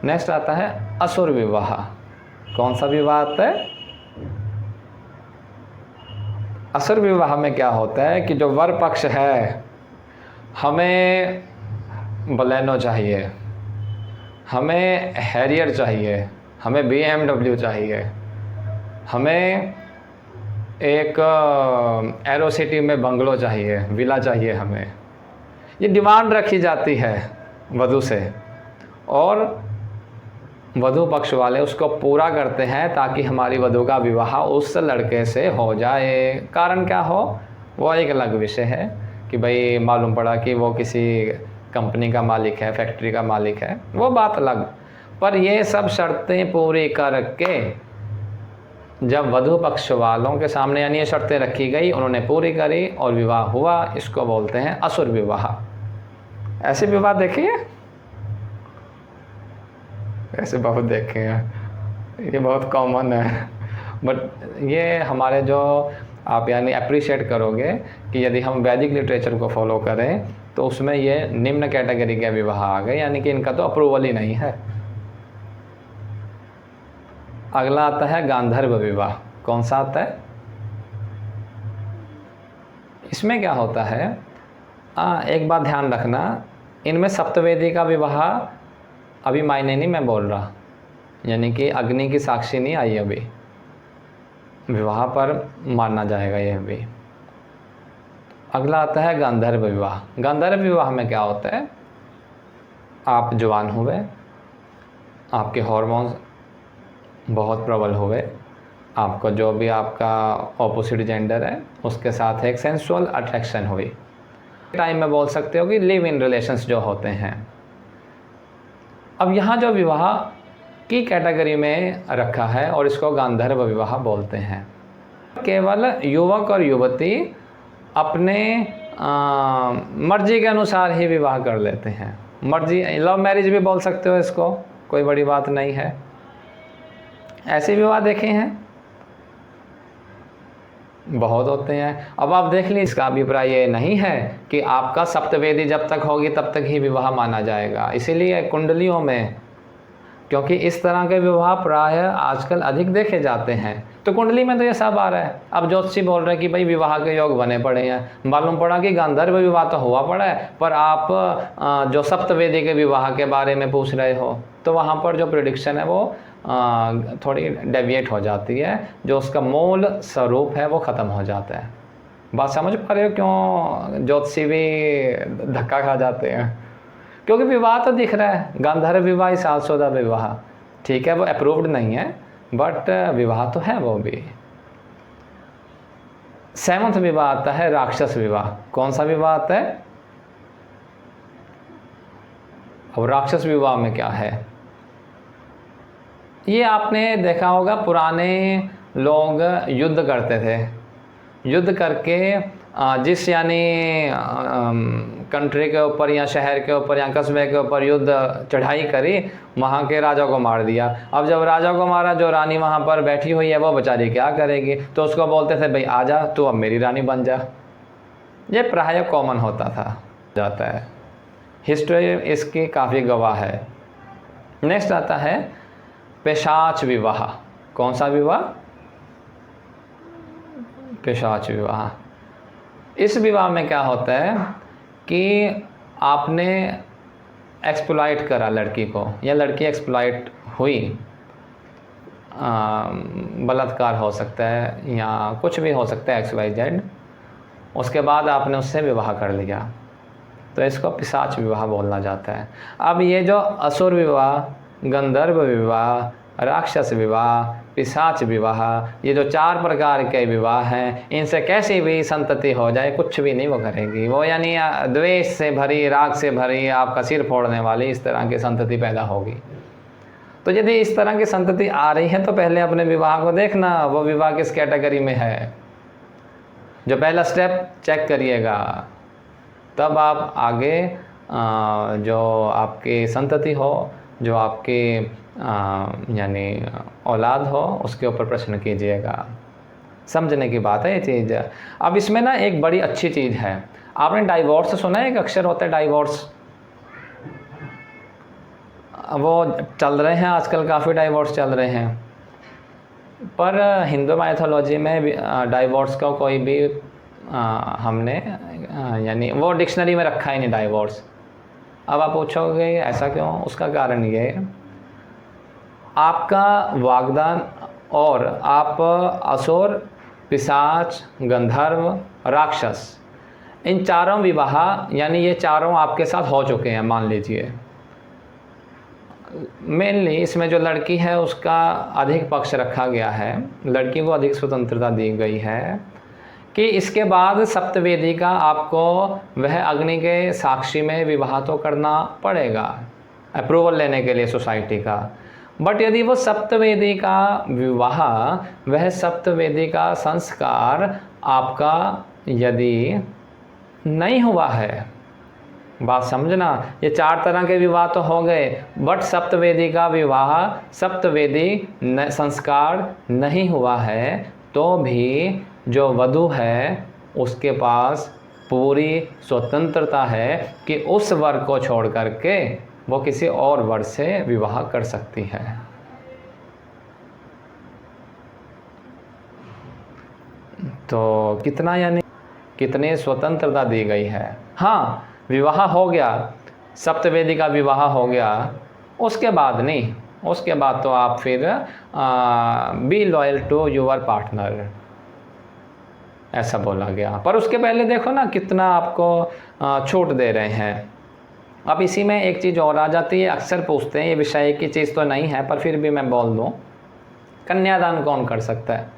Next आता है असुर विवाह। कौन सा विवाह आता है? असुर विवाह में क्या होता है कि जो वर पक्ष है, हमें बलेनो चाहिए, हमें हैरियर चाहिए, हमें BMW चाहिए, हमें एक एरो सिटी में बंगलो चाहिए, विला चाहिए हमें, ये डिमांड रखी जाती है वधू से, और वधू पक्ष वाले उसको पूरा करते हैं ताकि हमारी वधू का विवाह उस लड़के से हो जाए। कारण क्या हो वो एक अलग विषय है कि भाई मालूम पड़ा कि वो किसी कंपनी का मालिक है, फैक्ट्री का मालिक है, वो बात अलग। पर ये सब शर्तें पूरी करके जब वधू पक्ष वालों के सामने यानी ये शर्तें रखी गई, उन्होंने पूरी करी और विवाह हुआ, इसको बोलते हैं असुर विवाह। ऐसे विवाह देखिए, ऐसे बहुत देखे हैं, ये बहुत कॉमन है। बट ये हमारे जो आप यानी अप्रिशिएट करोगे कि यदि हम वैदिक लिटरेचर को फॉलो करें तो उसमें ये निम्न कैटेगरी के विवाह आ गए, यानी कि इनका तो अप्रूवल ही नहीं है। अगला आता है गांधर्व विवाह। कौन सा आता है? इसमें क्या होता है, एक बात ध्यान रखना, इनमें सप्तवेदी का विवाह अभी मायने नहीं मैं बोल रहा, यानी कि अग्नि की साक्षी नहीं आई अभी, विवाह पर माना जाएगा यह भी। अगला आता है गांधर्व विवाह। गांधर्व विवाह में क्या होता है, आप जवान हुए, आपके हार्मोन्स बहुत प्रबल हुए, आपको जो भी आपका ऑपोजिट जेंडर है उसके साथ एक सेंसुअल अट्रैक्शन हुई, टाइम में बोल सकते हो कि लिव इन रिलेशंस जो होते हैं। अब यहाँ जो विवाह की कैटेगरी में रखा है और इसको गांधर्व विवाह बोलते हैं, केवल युवक और युवती अपने मर्जी के अनुसार ही विवाह कर लेते हैं। मर्जी, लव मैरिज भी बोल सकते हो इसको, कोई बड़ी बात नहीं है। ऐसे विवाह देखे हैं, बहुत होते हैं। अब आप देख लीजिए, इसका अभिप्राय ये नहीं है कि आपका सप्तवेदी जब तक होगी तब तक ही विवाह माना जाएगा। इसीलिए कुंडलियों में, क्योंकि इस तरह के विवाह प्रायः आजकल अधिक देखे जाते हैं, तो कुंडली में तो ये सब आ रहा है। अब ज्योतिषी बोल रहे हैं कि भाई विवाह के योग बने पड़े हैं, मालूम पड़ा कि गांधर्व विवाह तो हुआ पड़ा है, पर आप जो सप्तवेदी के विवाह के बारे में पूछ रहे हो, तो वहाँ पर जो प्रिडिक्शन है वो थोड़ी डेविएट हो जाती है, जो उसका मूल स्वरूप है वो ख़त्म हो जाता है। बात समझ पा रहे हो क्यों ज्योतिषी भी धक्का खा जाते हैं? क्योंकि विवाह तो दिख रहा है, गांधर्व विवाह, शादीशुदा विवाह, ठीक है वो अप्रूव्ड नहीं है, बट विवाह तो है वो भी। 7वां विवाह आता है राक्षस विवाह। कौन सा विवाह आता है? अब राक्षस विवाह में क्या है, ये आपने देखा होगा, पुराने लोग युद्ध करते थे, युद्ध करके जिस यानी कंट्री के ऊपर या शहर के ऊपर या कस्बे के ऊपर युद्ध चढ़ाई करी, वहाँ के राजा को मार दिया। अब जब राजा को मारा, जो रानी वहाँ पर बैठी हुई है वो बेचारी क्या करेगी, तो उसको बोलते थे भाई आजा तू अब मेरी रानी बन जा। ये प्रायः कॉमन होता था, जाता है, हिस्ट्री इसकी काफ़ी गवाह है। नेक्स्ट आता है पिशाच विवाह। कौन सा विवाह? पिशाच विवाह। इस विवाह में क्या होता है कि आपने एक्सप्लॉइट करा लड़की को, या लड़की एक्सप्लॉइट हुई, बलात्कार हो सकता है या कुछ भी हो सकता है XYZ, उसके बाद आपने उससे विवाह कर लिया, तो इसको पिशाच विवाह बोलना जाता है। अब ये जो असुर विवाह, गंधर्व विवाह, राक्षस विवाह, पिशाच विवाह, ये जो 4 प्रकार के विवाह हैं, इनसे कैसी भी संतति हो जाए कुछ भी नहीं वो करेगी, वो यानी द्वेष से भरी, राग से भरी, आपका सिर फोड़ने वाली इस तरह की संतति पैदा होगी। तो यदि इस तरह की संतति आ रही है तो पहले अपने विवाह को देखना, वो विवाह किस कैटेगरी में है, जो पहला स्टेप चेक करिएगा, तब आप आगे जो आपकी संतति हो, जो आपकी यानी औलाद हो, उसके ऊपर प्रश्न कीजिएगा। समझने की बात है ये चीज़। अब इसमें ना एक बड़ी अच्छी चीज़ है, आपने डाइवोर्स सुना है? एक अक्षर होता है डाइवोर्स। वो चल रहे हैं आजकल, काफ़ी डाइवोर्स चल रहे हैं, पर हिंदू माइथोलॉजी में डाइवोर्स का कोई भी हमने यानी वो डिक्शनरी में रखा ही नहीं डाइवोर्स। अब आप पूछोगे ऐसा क्यों? उसका कारण ये, आपका वागदान और आप असुर, पिशाच, गंधर्व, राक्षस, इन चारों विवाह यानी ये चारों आपके साथ हो चुके हैं मान लीजिए। मेनली इसमें जो लड़की है उसका अधिक पक्ष रखा गया है, लड़की को अधिक स्वतंत्रता दी गई है कि इसके बाद सप्तवेदी का आपको वह अग्नि के साक्षी में विवाह तो करना पड़ेगा अप्रूवल लेने के लिए सोसाइटी का। बट यदि वो सप्तवेदी का विवाह, वह सप्तवेदी का संस्कार आपका यदि नहीं हुआ है, बात समझना, ये चार तरह के विवाह तो हो गए, बट सप्तवेदी का विवाह, सप्तवेदी संस्कार नहीं हुआ है, तो भी जो वधू है उसके पास पूरी स्वतंत्रता है कि उस वर को छोड़ करके वो किसी और वर से विवाह कर सकती है। तो कितना यानी कितनी स्वतंत्रता दी गई है। हाँ, विवाह हो गया, सप्तवेदी का विवाह हो गया, उसके बाद नहीं, उसके बाद तो आप फिर be loyal to your partner, ऐसा बोला गया। पर उसके पहले देखो ना कितना आपको छूट दे रहे हैं। अब इसी में एक चीज़ और आ जाती है, अक्सर पूछते हैं, ये विषय की चीज़ तो नहीं है पर फिर भी मैं बोल दूँ, कन्यादान कौन कर सकता है?